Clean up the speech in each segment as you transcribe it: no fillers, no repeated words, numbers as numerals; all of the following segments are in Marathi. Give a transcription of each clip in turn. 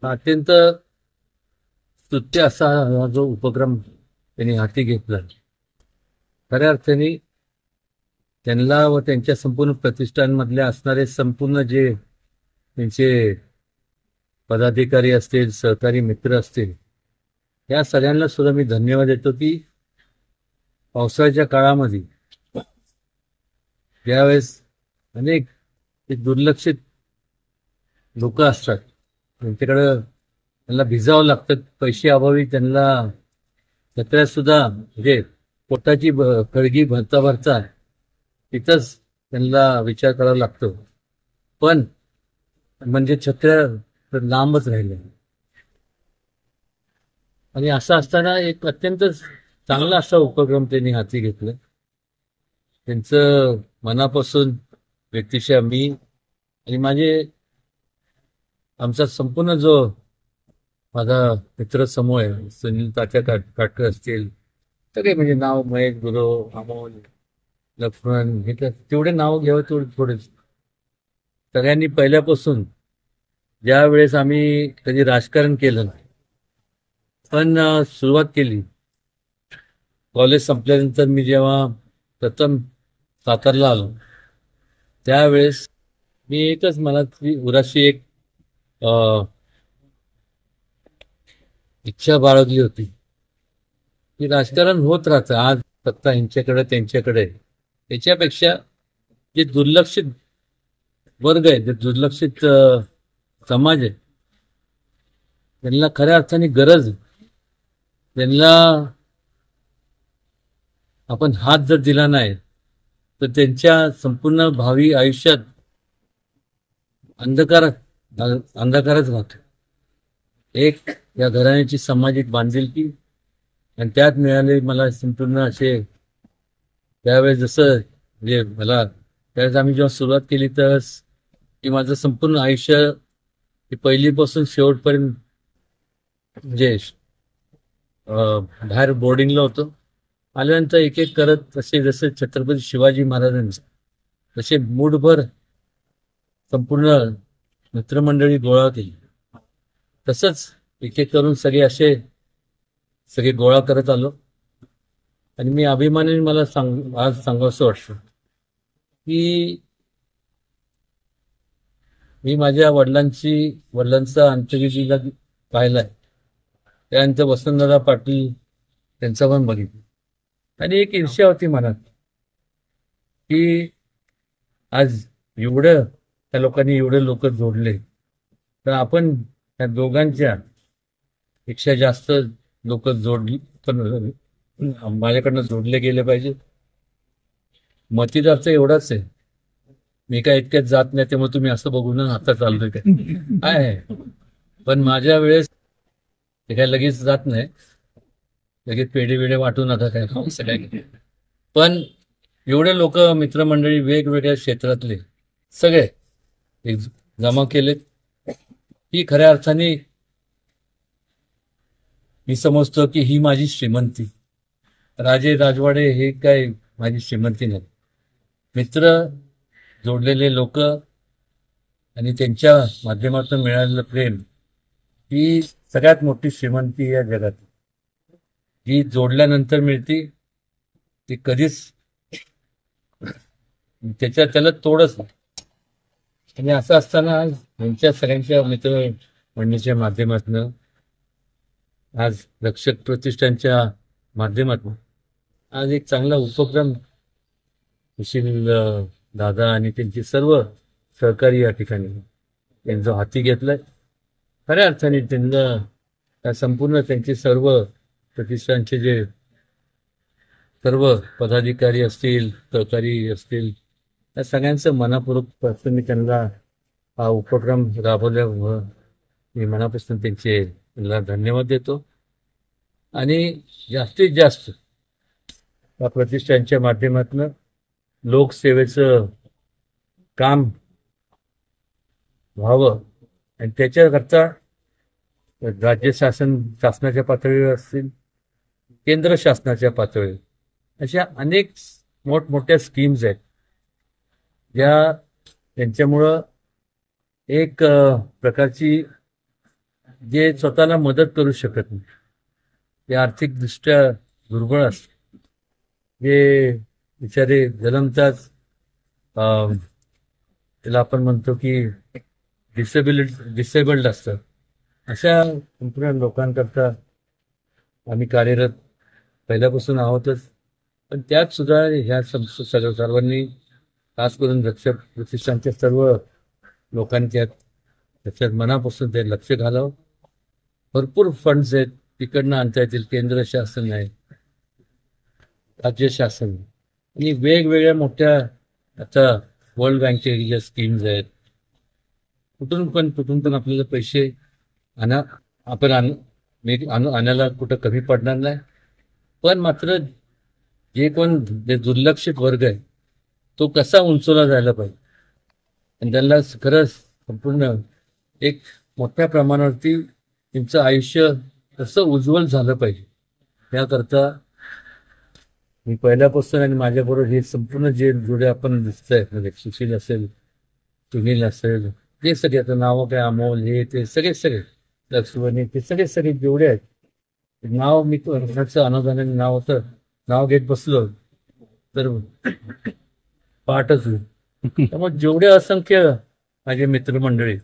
अत्यंत स्तुत्य असा हा जो उपक्रम त्यांनी हाती घेतला, खऱ्या अर्थाने त्यांना व त्यांच्या संपूर्ण प्रतिष्ठानमधले असणारे संपूर्ण जे त्यांचे पदाधिकारी असतील, सहकारी मित्र असतील, या सगळ्यांना सुद्धा मी धन्यवाद देतो की पावसाळ्याच्या काळामध्ये ज्यावेळेस अनेक दुर्लक्षित लोक असतात, त्यांच्याकडं त्यांना भिजावं लागतं, पैसे अभावी त्यांना छत्र्या सुद्धा म्हणजे पोटाची कळगी भरता भरता तिथंच त्यांना विचार करावा लागतो. पण म्हणजे छत्र्या तर लांबच राहिल्या. आणि असं असताना एक अत्यंत चांगला असा उपक्रम त्यांनी हाती घेतला. त्यांचं मनापासून व्यक्तिशः मी आणि आमचा संपूर्ण जो माझा मित्र समूह आहे, सुनील तात्या काटकर असतील, सगळे म्हणजे नाव महेश गुरव, अमोल, लक्ष्मण, हे तेवढे नाव घ्यावं तेवढे थोडेच. सगळ्यांनी पहिल्यापासून ज्या वेळेस आम्ही कधी राजकारण केलं नाही, पण सुरुवात केली कॉलेज संपल्यानंतर, मी जेव्हा प्रथम सातारला आलो त्यावेळेस मी एकच मनातली उराशी एक इच्छा बाळगली होती की राजकारण होत राहतं, आज सत्ता यांच्याकडे त्यांच्याकडे, त्याच्यापेक्षा जे दुर्लक्षित वर्ग आहे, जे दुर्लक्षित समाज आहे, त्यांना खऱ्या अर्थाने गरज आहे. त्यांना आपण हात जर दिला नाही तर त्यांच्या संपूर्ण भावी आयुष्यात अंधकारच राहतो. एक या घराण्याची सामाजिक बांधिलकी, आणि त्यात मिळाले मला संपूर्ण असे, त्यावेळेस जसं म्हणजे मला त्यावेळेस आम्ही जेव्हा सुरुवात केली तर की माझं संपूर्ण आयुष्य पहिलीपासून शेवटपर्यंत म्हणजे बाहेर बोर्डिंगला होतो. आल्यानंतर एक एक करत तसे जसे छत्रपती शिवाजी महाराजांनी तसे मूठभर संपूर्ण मित्रमंडळी गोळा केली, तसंच एक एक करून सगळे गोळा करत आलो. आणि मी अभिमानाने मला आज सांगावंसं वाटतं की मी माझ्या वडिलांचा अंत्यविधीला पाहिलाय, त्यानंतर वसंतदादा पाटील त्यांचा पण बघितलं, आणि एक ईर्ष्या होती मनात की आज एवढं त्या लोकांनी एवढे लोक जोडले, तर आपण त्या दोघांच्या पेक्षा जास्त लोक माझ्याकडनं जोडले गेले पाहिजे. मतीदारचा एवढाच आहे, मी काय इतक्यात जात नाही, त्यामुळे तुम्ही असं बघू ना आता चाललोय काय आहे. पण माझ्या वेळेस ते काय लगेच जात नाही, लगेच पेढे वाटू नका काय सगळ्या. पण एवढे लोक मित्रमंडळी वेगवेगळ्या क्षेत्रातले सगळे एक जमा केलेत, ही खऱ्या अर्थाने मी समजतो की ही माझी श्रीमंती. राजे राजवाडे हे काय माझी श्रीमंती नाही, मित्र, जोडलेले लोक आणि त्यांच्या माध्यमातून मिळालेलं प्रेम ही सगळ्यात मोठी श्रीमंती या जगात. जी जोडल्यानंतर मिळती ती कधीच त्याला तोडच नाही. आणि असं असताना आज यांच्या सगळ्यांच्या मित्रमंडळीच्या माध्यमातून, आज रक्षक प्रतिष्ठानच्या माध्यमातून आज एक चांगला उपक्रम सुशील दादा आणि त्यांचे सर्व सहकारी या ठिकाणी त्यांचा हाती घेतलाय. खऱ्या अर्थाने त्यांना संपूर्ण त्यांचे सर्व प्रतिष्ठानचे जे सर्व पदाधिकारी असतील, सहकारी असतील, त्या सगळ्यांचं मनापूर्वक मी त्यांना हा उपक्रम राबवल्यामुळं मी मनापासून त्यांना धन्यवाद देतो. आणि जास्तीत जास्त या प्रतिष्ठानच्या माध्यमातून लोकसेवेचं काम व्हावं, आणि त्याच्याकरता राज्य शासनाच्या पातळीवर असतील, केंद्र शासनाच्या पातळीवर अशा अनेक मोठमोठ्या स्कीम्स आहेत, ज्या त्यांच्यामुळं एक प्रकारची जे स्वतःला मदत करू शकत नाही, ते आर्थिकदृष्ट्या दुर्बळ असतात, जे बिचारे जन्मताच त्याला आपण म्हणतो की डिसेबल्ड असतात, अशा संपूर्ण लोकांकरता आम्ही कार्यरत पहिल्यापासून आहोतच. पण त्यात सुद्धा ह्या सर्वांनी, खास करून रक्षक प्रतिष्ठानच्या सर्व लोकांनी त्याच्यात मनापासून ते लक्ष घालावं. भरपूर फंड्स आहेत, तिकडनं आणता येतील. केंद्र शासन आहे, राज्य शासन, आणि वेगवेगळ्या मोठ्या आता वर्ल्ड बँकच्या ज्या स्कीम्स आहेत, कुठून पण आपल्याला पैसे आणायला कुठं कमी पडणार नाही. पण मात्र जे दुर्लक्षित वर्ग आहे तो कसा उंचवला जायला पाहिजे, आणि त्यांना खरंच संपूर्ण एक मोठ्या प्रमाणावरती त्यांचं आयुष्य कसं उज्ज्वल झालं पाहिजे, याकरता मी पहिल्यापासून आणि माझ्याबरोबर हे संपूर्ण जे जोडे आपण दिसतंय, म्हणजे सुशील असेल, सुनील असेल, जे सगळे आता नावं काय, अमोल, हे ते सगळे लक्ष्मणी, ते सगळे जेवढे आहेत, नाव मी अनुदानाने नाव घेत बसलो तर पाठच होईल. त्यामुळे जेवढे असंख्य माझे मित्रमंडळी,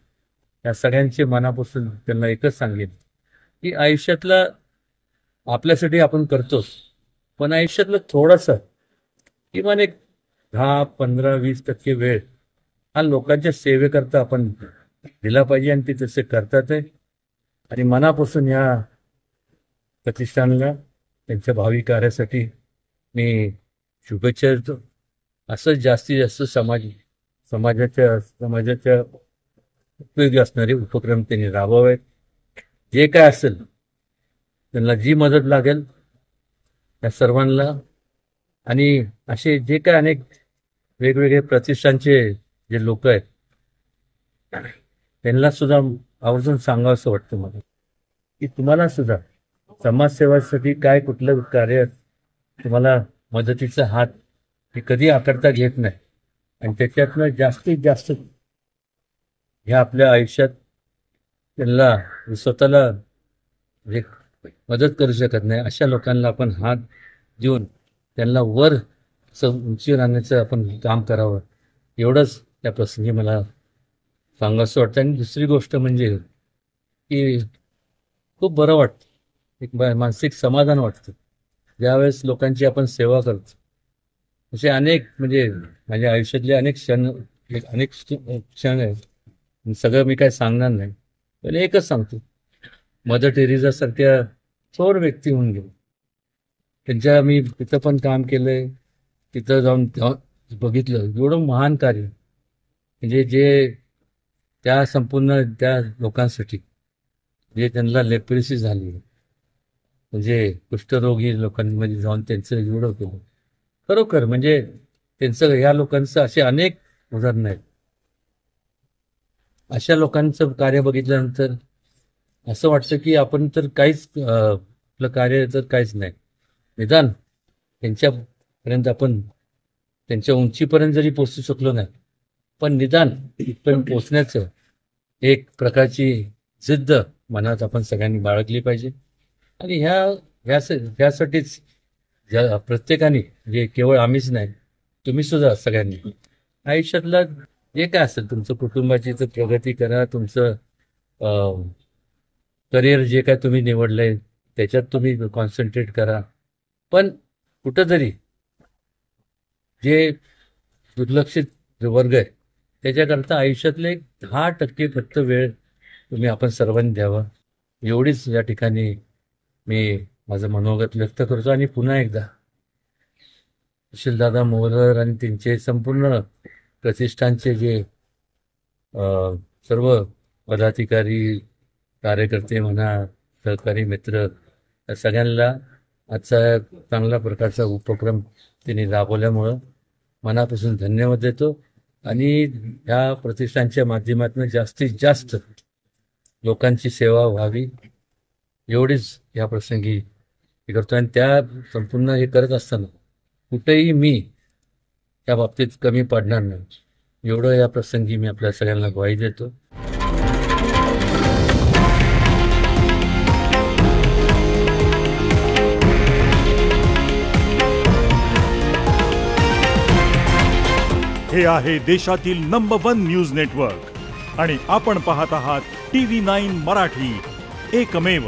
या सगळ्यांचे मनापासून त्यांना एकच सांगेन की आयुष्यातला आपल्यासाठी आपण करतोच, पण आयुष्यातलं थोडासा, किमान एक 10-15-20% वेळ हा लोकांच्या सेवेकरता आपण दिला पाहिजे, आणि ते तसे करतात आहे. आणि मनापासून या प्रतिष्ठानाला त्यांच्या भावी कार्यासाठी मी शुभेच्छा देतो. असंच जास्तीत जास्त समाजाच्या उपयोगी असणारे उपक्रम त्यांनी राबवावेत. जे काय असेल, त्यांना जी मदत लागेल त्या सर्वांना, आणि असे जे काय अनेक वेगवेगळे प्रतिष्ठानचे जे लोक आहेत त्यांना सुद्धा आवर्जून सांगावं असं वाटतं मला, की तुम्हाला सुद्धा समाजसेवासाठी काय कुठलं कार्य तुम्हाला मदतीचा हात हे कधी आकारता घेत नाही, आणि त्याच्यातनं जास्तीत जास्त ह्या आपल्या आयुष्यात त्यांना स्वतःला जे मदत करू शकत नाही अशा लोकांना आपण हात देऊन त्यांना वर उंचीवर आणण्याचं आपण काम करावं, एवढंच त्या प्रसंगी मला सांगावंसं वाटतं. आणि दुसरी गोष्ट म्हणजे की खूप बरं वाटतं, एक मानसिक समाधान वाटतं ज्यावेळेस लोकांची आपण सेवा करतो. असे अनेक, म्हणजे माझ्या आयुष्यातले अनेक क्षण आहेत, सगळं मी काय सांगणार नाही, पण एकच सांगतो, मदर टेरेसासारख्या थोर व्यक्ती होऊन गेले. त्यांच्या मी तिथं पण काम केलंय, तिथं जाऊन बघितलं एवढं महान कार्य, म्हणजे जे त्या संपूर्ण त्या लोकांसाठी जे त्यांना लेप्रेसी झाली, म्हणजे कुष्ठरोगी लोकांमध्ये जाऊन त्यांचं एवढं केलं, खरोखर म्हणजे त्यांचं, ह्या लोकांचं असे अनेक उदाहरणं आहेत. अशा लोकांचं कार्य बघितल्यानंतर असं वाटतं की आपण तर काहीच, आपलं कार्य तर काहीच नाही, निदान त्यांच्यापर्यंत आपण त्यांच्या उंचीपर्यंत जरी पोचू शकलो नाही, पण निदान इथपर्यंत पोचण्याचं एक प्रकारची जिद्द मनात आपण सगळ्यांनी बाळगली पाहिजे. आणि ह्यासाठीच प्रत्येकाने, जे केवळ आम्हीच नाही, तुम्ही सुद्धा सगळ्यांनी आयुष्यातलं जे काय असेल, तुमचं कुटुंबाची तर प्रगती करा, तुमचं करिअर जे काय तुम्ही निवडलंय त्याच्यात तुम्ही कॉन्सन्ट्रेट करा, पण कुठंतरी जे दुर्लक्षित वर्ग आहे त्याच्याकरता आयुष्यातले 10% फक्त वेळ तुम्ही आपण सर्वांनी द्यावा, एवढीच या ठिकाणी मी माझं मनोगत व्यक्त करतो. आणि पुन्हा एकदा सुशीलदादा मोहलर आणि त्यांचे संपूर्ण प्रतिष्ठानचे जे सर्व पदाधिकारी, कार्यकर्ते म्हणा, सहकारी मित्र, या सगळ्यांना आजचा चांगल्या प्रकारचा उपक्रम त्यांनी राबवल्यामुळं मनापासून धन्यवाद देतो. आणि ह्या प्रतिष्ठानच्या माध्यमातून जास्तीत जास्त लोकांची सेवा व्हावी, एवढीच या प्रसंगी हे करतो. आणि त्या संपूर्ण हे करत असताना कुठेही मी त्या बाबतीत कमी पडणार नाही, एवढं या प्रसंगी मी आपल्या सगळ्यांना ग्वाही देतो. हे आहे देशातील नंबर 1 न्यूज नेटवर्क आणि आपण पाहत आहात TV9 मराठी, एकमेव.